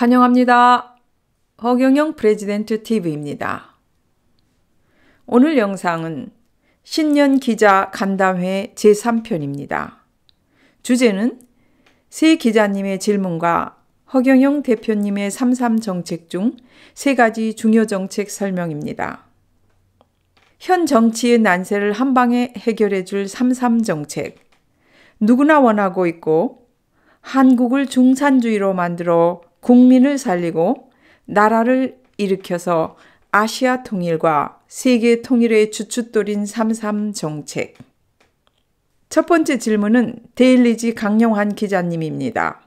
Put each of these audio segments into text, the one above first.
환영합니다. 허경영 프레지던트 TV입니다. 오늘 영상은 신년 기자 간담회 제3편입니다. 주제는 새 기자님의 질문과 허경영 대표님의 3.3 정책 중 3가지 중요 정책 설명입니다. 현 정치의 난세를 한방에 해결해 줄 3.3 정책. 누구나 원하고 있고 한국을 중산주의로 만들어 국민을 살리고 나라를 일으켜서 아시아 통일과 세계 통일의 주춧돌인 3.3 정책. 첫 번째 질문은 데일리지 강영환 기자님입니다.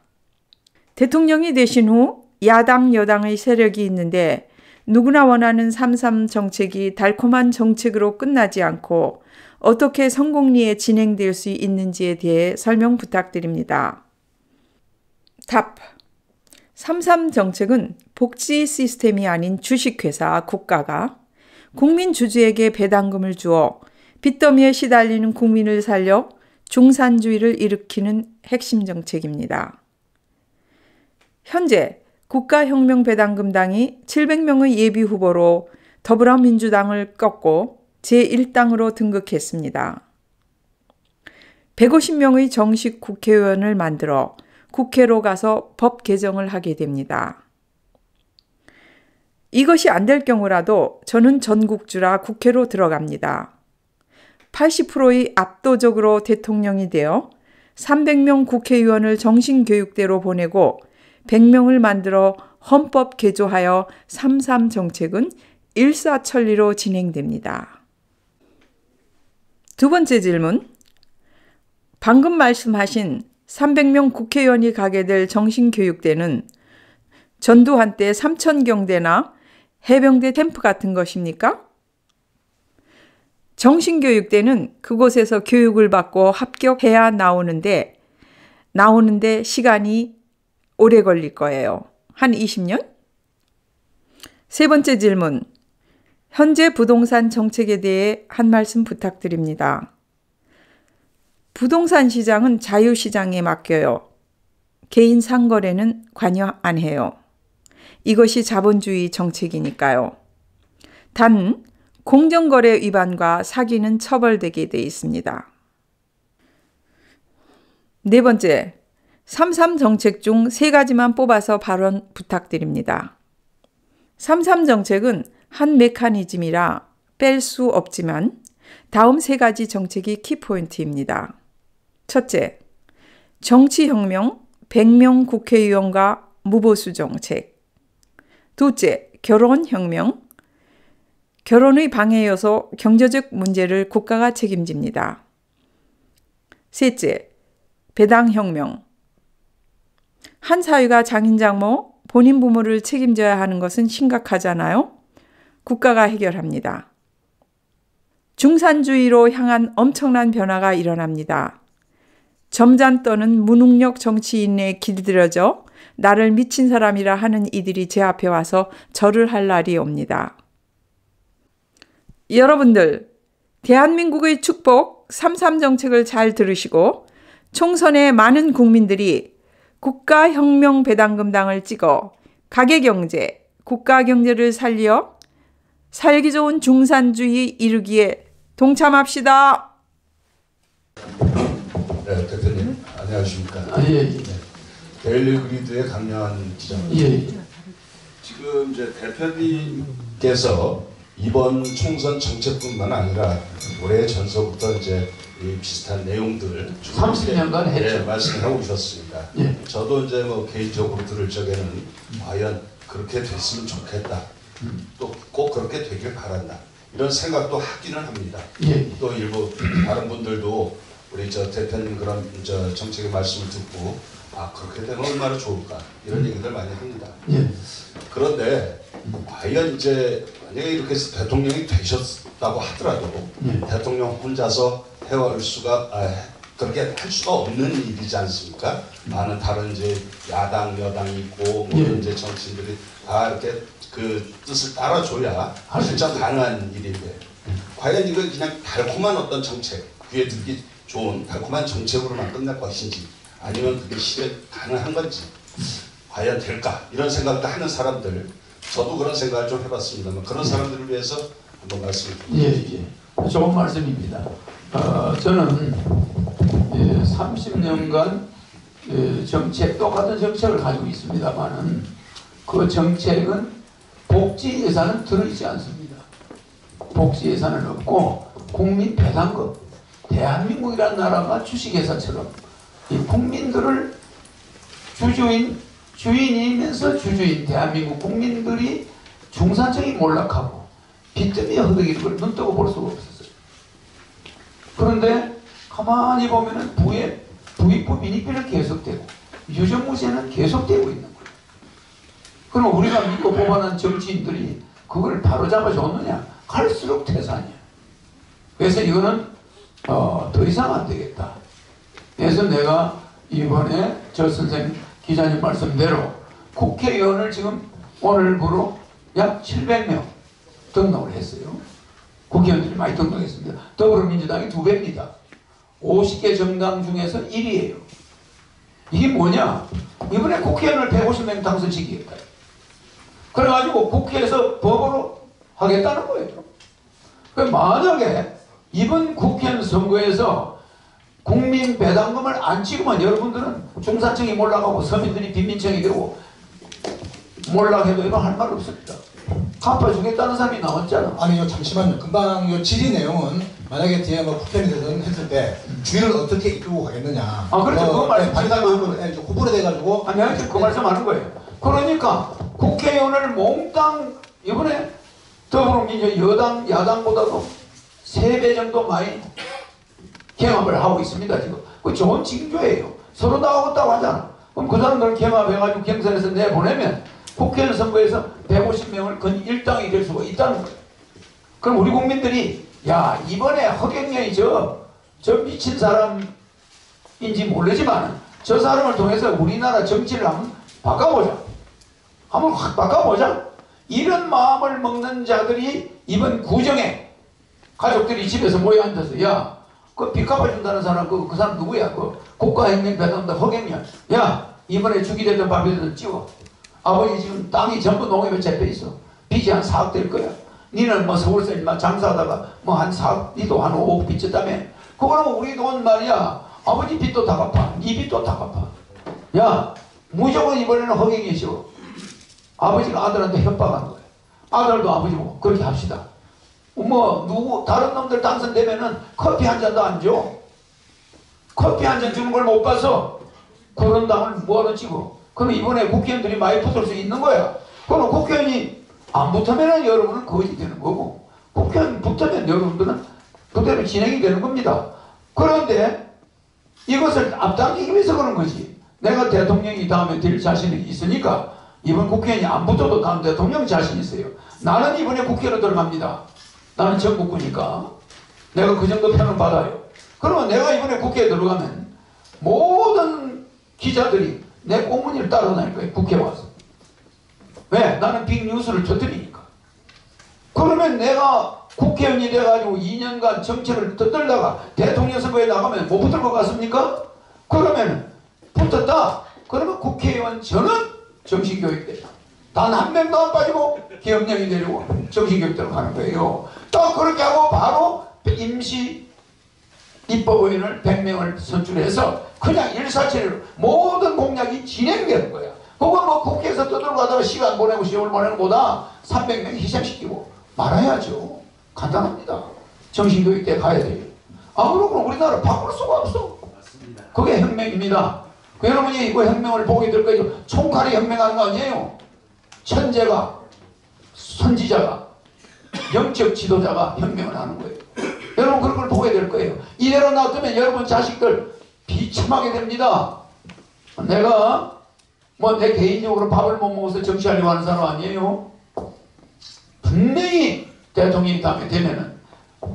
대통령이 되신 후 야당, 여당의 세력이 있는데 누구나 원하는 3.3 정책이 달콤한 정책으로 끝나지 않고 어떻게 성공리에 진행될 수 있는지에 대해 설명 부탁드립니다. 답. 3.3 정책은 복지 시스템이 아닌 주식회사 국가가 국민 주주에게 배당금을 주어 빚더미에 시달리는 국민을 살려 중산주의를 일으키는 핵심 정책입니다. 현재 국가혁명배당금당이 700명의 예비후보로 더불어민주당을 꺾고 제1당으로 등극했습니다. 150명의 정식 국회의원을 만들어 국회로 가서 법 개정을 하게 됩니다. 이것이 안 될 경우라도 저는 전국주라 국회로 들어갑니다. 80%의 압도적으로 대통령이 되어 300명 국회의원을 정신교육대로 보내고 100명을 만들어 헌법 개조하여 3.3 정책은 일사천리로 진행됩니다. 두 번째 질문. 방금 말씀하신 300명 국회의원이 가게 될 정신교육대는 전두환 때 삼천경대나 해병대 캠프 같은 것입니까? 정신교육대는 그곳에서 교육을 받고 합격해야 나오는데 시간이 오래 걸릴 거예요. 한 20년? 세 번째 질문. 현재 부동산 정책에 대해 한 말씀 부탁드립니다. 부동산 시장은 자유시장에 맡겨요. 개인 상거래는 관여 안 해요. 이것이 자본주의 정책이니까요. 단, 공정거래 위반과 사기는 처벌되게 돼 있습니다. 네 번째, 3.3 정책 중 3가지만 뽑아서 발언 부탁드립니다. 3.3 정책은 한 메커니즘이라 뺄 수 없지만 다음 3가지 정책이 키포인트입니다. 첫째, 정치혁명, 100명 국회의원과 무보수 정책. 둘째, 결혼혁명, 결혼의 방해 요소, 경제적 문제를 국가가 책임집니다. 셋째, 배당혁명. 한 사회가 장인장모, 본인 부모를 책임져야 하는 것은 심각하잖아요. 국가가 해결합니다. 중산주의로 향한 엄청난 변화가 일어납니다. 점잖 떠는 무능력 정치인에 길들여져 나를 미친 사람이라 하는 이들이 제 앞에 와서 절을 할 날이 옵니다. 여러분들, 대한민국의 축복 3.3 정책을 잘 들으시고 총선에 많은 국민들이 국가혁명배당금당을 찍어 가계경제, 국가경제를 살려 살기 좋은 중산주의 이루기에 동참합시다. 네, 대표님 안녕하십니까? 예. 네. 데일리 그리드의 강영환 기자입니다. 예. 지금 이제 대표님께서 이번 총선 정책뿐만 아니라 올해 전서부터 이제 이 비슷한 내용들을 30년간 했죠. 네, 말씀하고 오셨습니다. 예. 저도 이제 뭐 개인적으로 들을 적에는 과연 그렇게 됐으면 좋겠다. 또 꼭 그렇게 되길 바란다. 이런 생각도 하기는 합니다. 예. 또 일부 다른 분들도 우리 저 대표님 그런 저 정책의 말씀을 듣고 그렇게 되면 얼마나 좋을까 이런 얘기들 많이 합니다. 예. 그런데 과연 이제 만약에 이렇게 해서 대통령이 되셨다고 하더라도 대통령 혼자서 해올 수가 그렇게 할 수가 없는 일이지 않습니까? 많은 다른 이제 야당, 여당이 있고 모든 이제 정치인들이 다 이렇게 그 뜻을 따라줘야 진짜 가능한 일인데 과연 이걸 그냥 달콤한 어떤 정책, 귀에 듣기 좋은 달콤한 정책으로만 끝날 것인지 아니면 그게 실현 가능한 건지 과연 될까 이런 생각도 하는 사람들, 저도 그런 생각을 좀 해봤습니다만 그런 사람들을 위해서 한번 말씀을 드립니다. 예. 좋은 말씀입니다. 저는 30년간 똑같은 정책을 가지고 있습니다만은 그 정책은 복지 예산은 들어있지 않습니다. 복지 예산은 없고 국민 배당금, 대한민국이라는 나라가 주식회사처럼 이 국민들을 주인이면서 주주인 대한민국 국민들이 중산층이 몰락하고 빚더미에 허덕이는 걸 눈뜨고 볼 수가 없었어요. 그런데 가만히 보면은 부익부 빈익빈은 계속되고 유전무죄는 계속되고 있는 거예요. 그럼 우리가 믿고 뽑아낸 정치인들이 그걸 바로잡아 줬느냐? 갈수록 태산이야. 그래서 이거는 더 이상 안 되겠다. 그래서 내가 이번에 저 선생님 기자님 말씀대로 국회의원을 지금 오늘부로 약 700명 등록을 했어요. 국회의원들이 많이 등록했습니다. 더불어민주당이 2배입니다. 50개 정당 중에서 1위예요. 이게 뭐냐? 이번에 국회의원을 150명 당선시키겠다. 그래가지고 국회에서 법으로 하겠다는 거예요. 만약에 이번 국회의원 선거에서 국민 배당금을 안 찍으면 여러분들은 중산층이 몰락하고 서민들이 빈민층이 되고 몰락해도 이거 할 말 없습니다. 갚아주겠다는 사람이 나왔잖아. 아니요, 잠시만요. 금방 요 질의 내용은 만약에 뒤에 뭐 국회의원이 되든 했을 때 주의를 어떻게 이끌고 가겠느냐. 그렇죠. 그거 말씀. 후보로 돼가지고. 아니, 그 말씀하는 거예요. 그러니까 국회의원을 몽땅 이번에 더불어민주당 여당 야당보다도 3배 정도 많이 경합을 하고 있습니다. 지금 그 좋은 징조예요. 서로 나오겠다고 하잖아. 그럼 그 사람들 경합해가지고 경선에서 내보내면 국회의원 선거에서 150명을 건 일당이 될 수가 있다는 거예요. 그럼 우리 국민들이 야, 이번에 허경영이 저 미친 사람인지 모르지만 저 사람을 통해서 우리나라 정치를 한번 바꿔보자. 한번 확 바꿔보자. 이런 마음을 먹는 자들이 이번 구정에 가족들이 집에서 모여 앉아서 야, 그 빚 갚아준다는 사람 그 사람 누구야? 그 국가혁명 배당다 허경영. 야, 이번에 죽이 되든 밥이 되든 찍어. 아버지 지금 땅이 전부 농협에 잡혀있어. 빚이 한 4억 될 거야. 니는 뭐 서울서 장사하다가 뭐 한 4억, 니도 한 5억 빚졌다며. 그거는 우리 돈 말이야. 아버지 빚도 다 갚아. 니 빚도 다 갚아. 야, 무조건 이번에는 허경이시오. 아버지가 아들한테 협박한 거야. 아들도 아버지 보고 그렇게 합시다. 뭐 다른 놈들 당선되면은 커피 한 잔도 안 줘. 커피 한 잔 주는 걸 못 봐서 그런 당을 뭐하러 찍어. 그럼 이번에 국회의원들이 많이 붙을 수 있는 거야. 그럼 국회의원이 안 붙으면 여러분은 거짓이 되는 거고, 국회의원 붙으면 여러분들은 그대로 진행이 되는 겁니다. 그런데 이것을 앞당기기 위해서 그런 거지. 내가 대통령이 다음에 될 자신이 있으니까 이번 국회의원이 안 붙어도 다음 대통령 자신 있어요. 나는 이번에 국회로 들어갑니다. 나는 전국구니까 내가 그 정도 편을 받아요. 그러면 내가 이번에 국회에 들어가면 모든 기자들이 내 공문을 따라다닐 거예요. 국회에 와서. 왜? 나는 빅뉴스를 터뜨리니까. 그러면 내가 국회의원이 돼가지고 2년간 정책을 터뜨리다가 대통령 선거에 나가면 못 붙을 것 같습니까? 그러면 붙었다. 그러면 국회의원 저는 정신교육대. 단 한 명도 안 빠지고 기업령이 내리고 정신교육대로 가는 거예요. 또 그렇게 하고 바로 임시 입법의원을 100명을 선출해서 그냥 일사천리로 모든 공약이 진행되는 거야. 그거 뭐 국회에서 떠들어가다가 시간 보내고 시험을 보내는 것보다 300명 희생시키고 말아야죠. 간단합니다. 정신교육대 가야 돼요. 아무로도 우리나라 바꿀 수가 없어. 그게 혁명입니다. 그 여러분이 이거 혁명을 보게 될 거예요. 총칼이 혁명하는 거 아니에요. 천재가, 선지자가, 영적 지도자가 혁명을 하는 거예요. 여러분 그런 걸 보게 될 거예요. 이대로 놔두면 여러분 자식들 비참하게 됩니다. 내가 뭐 내 개인적으로 밥을 못 먹어서 정치하려고 하는 사람 아니에요. 분명히 대통령이 다음에 되면은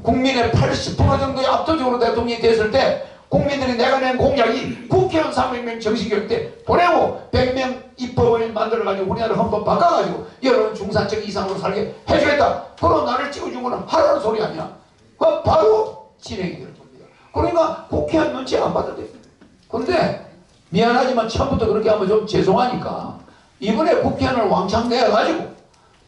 국민의 80% 정도의 압도적으로 대통령이 됐을 때 국민들이 내가 낸 공약이 국회의원 300명 정신교육대 보내고 100명 입법을 만들어가지고 우리나라 헌법 바꿔가지고 여러분 중산층 이상으로 살게 해주겠다. 그럼 나를 찍어준 거는 하라는 소리 아니야. 바로 진행이 되는 겁니다. 그러니까 국회의원 눈치 안 받아도 됩니다. 그런데 미안하지만 처음부터 그렇게 하면 좀 죄송하니까 이번에 국회의원을 왕창 내가지고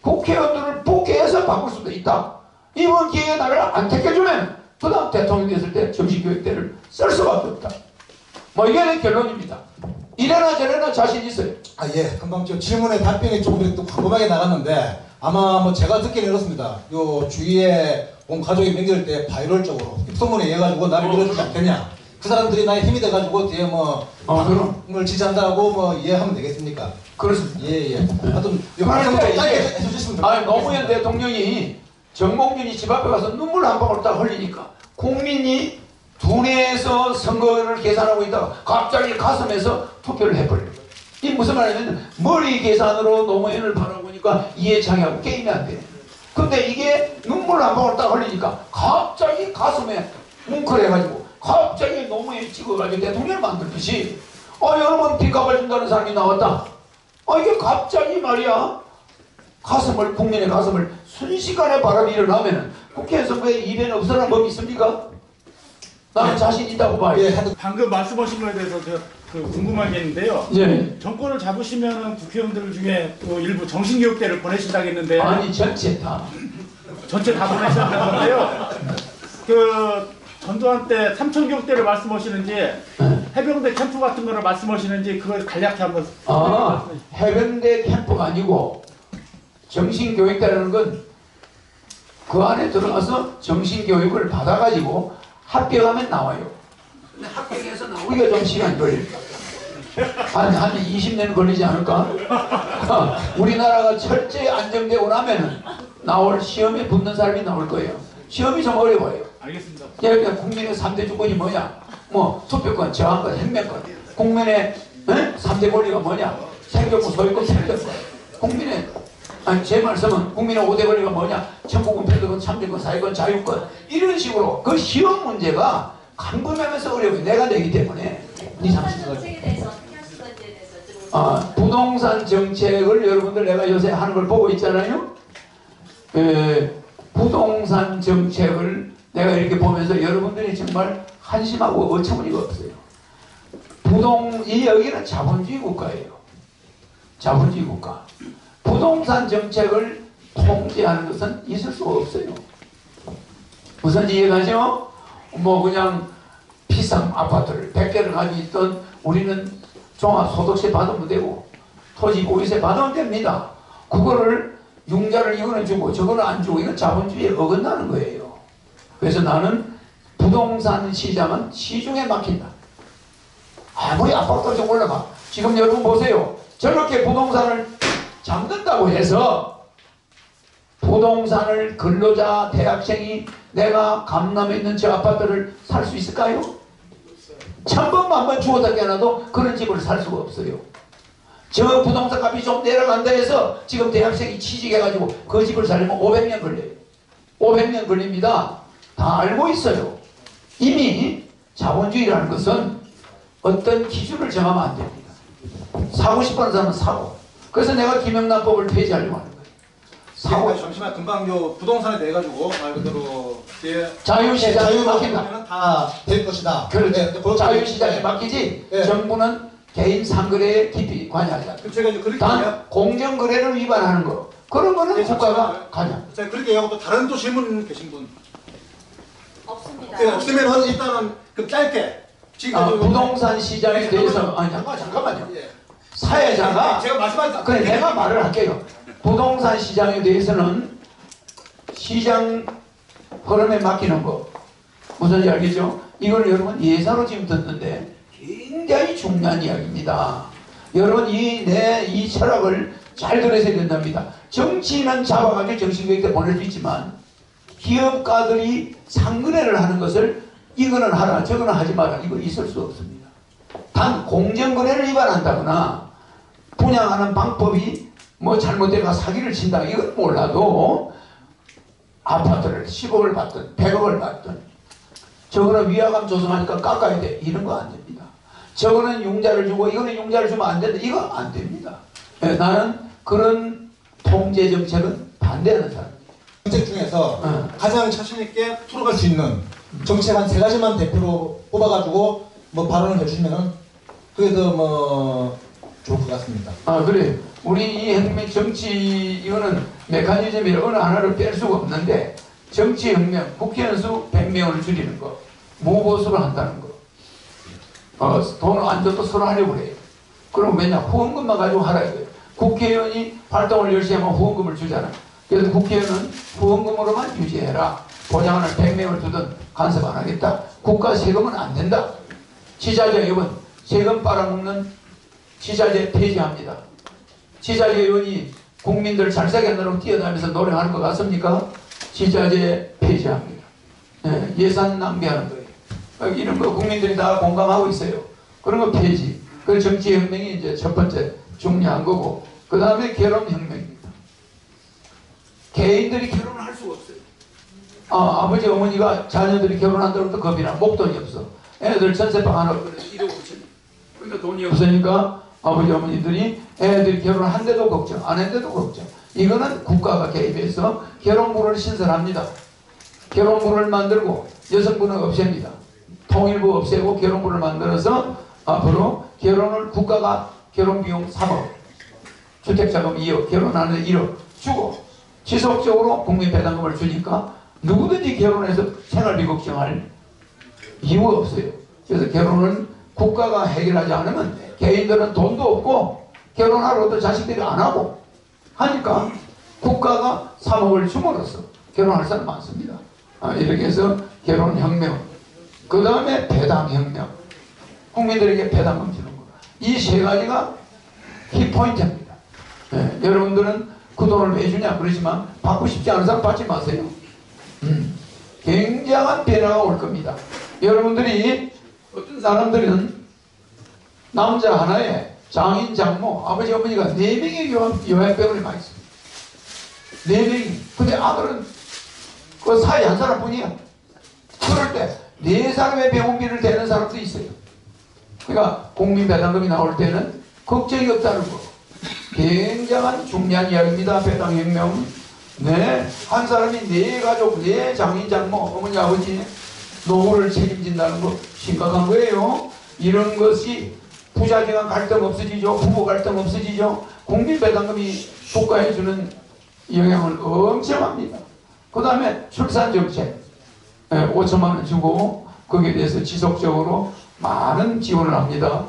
국회의원들을 복귀해서 바꿀 수도 있다. 이번 기회에 나를 안 택해주면 그 다음 대통령이 됐을 때 정신교육대를 쓸 수밖에 없다. 뭐 이게 내 결론입니다. 이래나 저래나 자신 있어요. 아, 예. 금방 저 질문에 답변이 조금 또 궁금하게 나갔는데 아마 뭐 제가 듣기는 이렇습니다. 요 주위에 온 가족이 명절 때 바이럴적으로 소문에 의해 가지고 나를 밀어주지 않겠냐. 그 사람들이 나의 힘이 돼가지고 뒤에 뭐 그걸 지지한다고 뭐 이해하면 되겠습니까? 그렇습니다. 예. 하여튼 그런데 짧게 이제 해주시면 됩니다. 노무현 대통령이 정몽준이 집 앞에 가서 눈물 한 방울 딱 흘리니까 국민이 두뇌에서 선거를 계산하고 있다가 갑자기 가슴에서 투표를 해버려요. 이 무슨 말이냐면 머리 계산으로 노무현을 바라보니까 이해창이하고 게임이 안 돼. 근데 이게 눈물 한 방울 딱 흘리니까 갑자기 가슴에 뭉클해가지고 갑자기 노무현 찍어가지고 대통령을 만들듯이 여러분 빚값을 준다는 사람이 나왔다. 이게 갑자기 말이야 국민의 가슴을 순식간에 바람이 일어나면 국회 선거에 이변이 없어라는 법이 있습니까? 나는 자신 있다고 봐요. 예, 방금 말씀하신 거에 대해서 궁금한 게 있는데요. 예. 정권을 잡으시면 국회의원들 중에 또 일부 정신교육대를 보내신다겠는데 아니 전체 다 보내신다는데요. 전두환 때 삼천경대를 말씀하시는지 해병대 캠프 같은 거를 말씀하시는지 그걸 간략히 한번 해병대 캠프가 아니고 정신교육대라는 건 그 안에 들어가서 정신교육을 받아가지고 합격하면 나와요. 근데 합격해서 나오기가 좀 시간이 걸립니다. 한 20년 걸리지 않을까? 우리나라가 철저히 안정되고 나면은 나올 시험에 붙는 사람이 나올 거예요. 시험이 좀 어려워요. 알겠습니다. 그러니까 국민의 3대 주권이 뭐냐? 투표권, 저항권, 행명권. 국민의 3대 권리가 뭐냐? 생존권, 소유권, 생존권. 제 말씀은 국민의 5대 권리가 뭐냐? 청구권, 패도권, 참정권, 사회권, 자유권. 이런 식으로 그 시험 문제가 강금하면서 어려워요. 내가 내기 때문에. 부동산 정책을 여러분들 내가 요새 하는 걸 보고 있잖아요. 부동산 정책을 내가 이렇게 보면서 여러분들이 정말 한심하고 어처구니가 없어요. 여기는 자본주의 국가예요. 자본주의 국가. 부동산 정책을 통제하는 것은 있을 수가 없어요. 무슨 이해가죠? 그냥 비싼 아파트를 100개를 가지고 있던 우리는 종합소득세 받으면 되고 토지 보유세 받으면 됩니다. 그거를 융자를 이거는 주고 저거는 안 주고 이건 자본주의에 어긋나는 거예요. 그래서 나는 부동산 시장은 시중에 막힌다. 아무리 아파트가 좀 올라가. 지금 여러분 보세요. 저렇게 부동산을 잡는다고 해서 부동산을 근로자 대학생이 내가 강남에 있는 저 아파트를 살 수 있을까요? 1000번만 번 주워다 깨놔도 그런 집을 살 수가 없어요. 저 부동산 값이 좀 내려간다 해서 지금 대학생이 취직해가지고 그 집을 살려면 500년 걸려요. 500년 걸립니다. 다 알고 있어요. 이미 자본주의라는 것은 어떤 기준을 정하면 안 됩니다. 사고 싶어하는 사람은 사고. 그래서 내가 김영란법을 폐지하려고 하는 거예요. 사고. 잠시만 금방 부동산에 대해 가지고 말 그대로 자유시장에 맡긴다. 다 될 것이다. 그렇죠. 자유시장에 맡기지 정부는 개인 상거래에 깊이 관여하지 않습니다. 단 공정거래를 위반하는 거 그런 거는 국가가 관여. 자 그렇게 하고 또 다른 또 질문 계신 분 없습니다. 없으면 일단은 짧게 부동산 시장에 대해서 잠깐만요. 사회자가 제가 말씀하신 그래 내가 말을 할게요. 부동산 시장에 대해서는 시장 흐름에 맡기는 거 무슨지 알겠죠? 이걸 여러분 예사로 지금 듣는데 굉장히 중요한 이야기입니다. 여러분 이 철학을 잘 들으셔야 된답니다. 정치인은 잡아가지고 정신교육대 보낼 수 있지만 기업가들이 상거래를 하는 것을 이거는 하라 저거는 하지 마라 이거 있을 수 없습니다. 단 공정거래를 위반한다거나 분양하는 방법이 잘못되거나 사기를 친다 이건 몰라도 아파트를 10억을 받든 100억을 받든 저거는 위화감 조성하니까 깎아야 돼 이런 거 안 됩니다. 저거는 융자를 주고 이거는 융자를 주면 안 된다 이거 안 됩니다. 나는 그런 통제 정책은 반대하는 사람입니다. 정책 중에서 가장 자신 있게 풀어갈 수 있는 정책 한 3가지만 대표로 뽑아가지고 발언을 해주시면은 그게 더 좋을 것 같습니다. 그래. 우리 이 혁명 정치 이거는 메커니즘이 어느 하나를 뺄 수가 없는데 정치혁명 국회의원 수 100명을 줄이는 거, 무보수를 한다는 거, 돈을 안 줘도 서로 하려고 해요. 그럼 왜냐? 후원금만 가지고 하라 이거예요. 국회의원이 활동을 열심히 하면 후원금을 주잖아. 그래서 국회의원은 후원금으로만 유지해라. 보장을 100명을 두든 간섭 안 하겠다. 국가 세금은 안 된다. 지자재 의원 세금 빨아먹는 지자재 폐지합니다. 지자재 의원이 국민들 잘 살게 한다고 뛰어다니면서 노력하는 것 같습니까? 지자재 폐지합니다. 예산 낭비하는 거예요. 이런 거 국민들이 다 공감하고 있어요. 그런 거 폐지. 그 정치혁명이 이제 첫 번째 중요한 거고, 그 다음에 결혼혁명입니다. 개인들이 결혼을 할 수가 없어요. 아버지 어머니가 자녀들이 결혼한다고 해도 겁이 나. 목돈이 없어. 애들 전세방 하나 그래서 1억 5천. 그러니까 돈이 없으니까 아버지 어머니들이 애들이 결혼한데도 걱정, 안 했는데도 걱정. 이거는 국가가 개입해서 결혼부를 신설합니다. 결혼부를 만들고 여성부는 없앱니다. 통일부 없애고 결혼부를 만들어서 앞으로 결혼을 국가가 결혼비용 3억, 주택자금 2억, 결혼하는데 1억 주고 지속적으로 국민배당금을 주니까 누구든지 결혼해서 생활비 걱정할 이유가 없어요. 그래서 결혼은 국가가 해결하지 않으면 개인들은 돈도 없고 결혼하러도 자식들이 안 하고 하니까 국가가 3억을 줌으로써 결혼할 사람 많습니다. 이렇게 해서 결혼혁명, 그 다음에 배당혁명, 국민들에게 배당금 주는 거. 이 세 가지가 키포인트입니다. 여러분들은 그 돈을 왜 주냐 그러지만 받고 싶지 않은 사람 받지 마세요. 굉장한 변화가 올 겁니다. 여러분들이 어떤 사람들은 남자 하나에 장인, 장모, 아버지, 어머니가 4명의 요양병원에 많이 있습니다. 4명이. 근데 아들은 그 사이 한 사람뿐이야. 그럴 때 4사람의 병원비를 대는 사람도 있어요. 그러니까 국민배당금이 나올 때는 걱정이 없다는 거. 굉장한 중요한 이야기입니다. 배당혁명. 네, 한 사람이 4가족, 4장인, 장모, 어머니, 아버지 노후를 책임진다는 거 심각한 거예요. 이런 것이 부자지간 갈등 없어지죠. 부부 갈등 없어지죠. 국민배당금이 국가에 주는 영향을 엄청 합니다. 그 다음에 출산정책 5천만 원 주고 거기에 대해서 지속적으로 많은 지원을 합니다.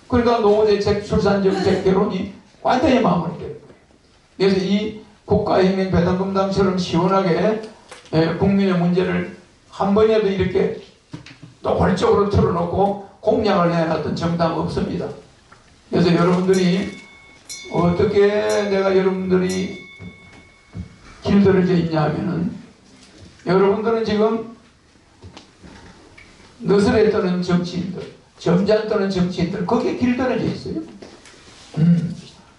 그러니까 노후대책, 출산정책, 결혼이 완전히 마무리돼요. 그래서 이 국가혁명 배당금당처럼 시원하게 국민의 문제를 한 번이라도 이렇게 노골적으로 틀어놓고 공약을 해놨던 정당 없습니다. 그래서 여러분들이 어떻게 내가 여러분들이 길들여져 있냐 하면은 여러분들은 지금 너스레 떠는 정치인들, 점잖 떠는 정치인들 거기에 길들여져 있어요.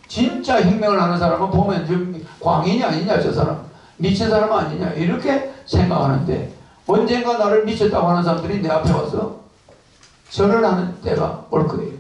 진짜 혁명을 하는 사람은 보면 좀 광인이 아니냐, 저 사람 미친 사람 아니냐 이렇게 생각하는데 언젠가 나를 미쳤다고 하는 사람들이 내 앞에 와서 절을 하는 때가 올 거예요.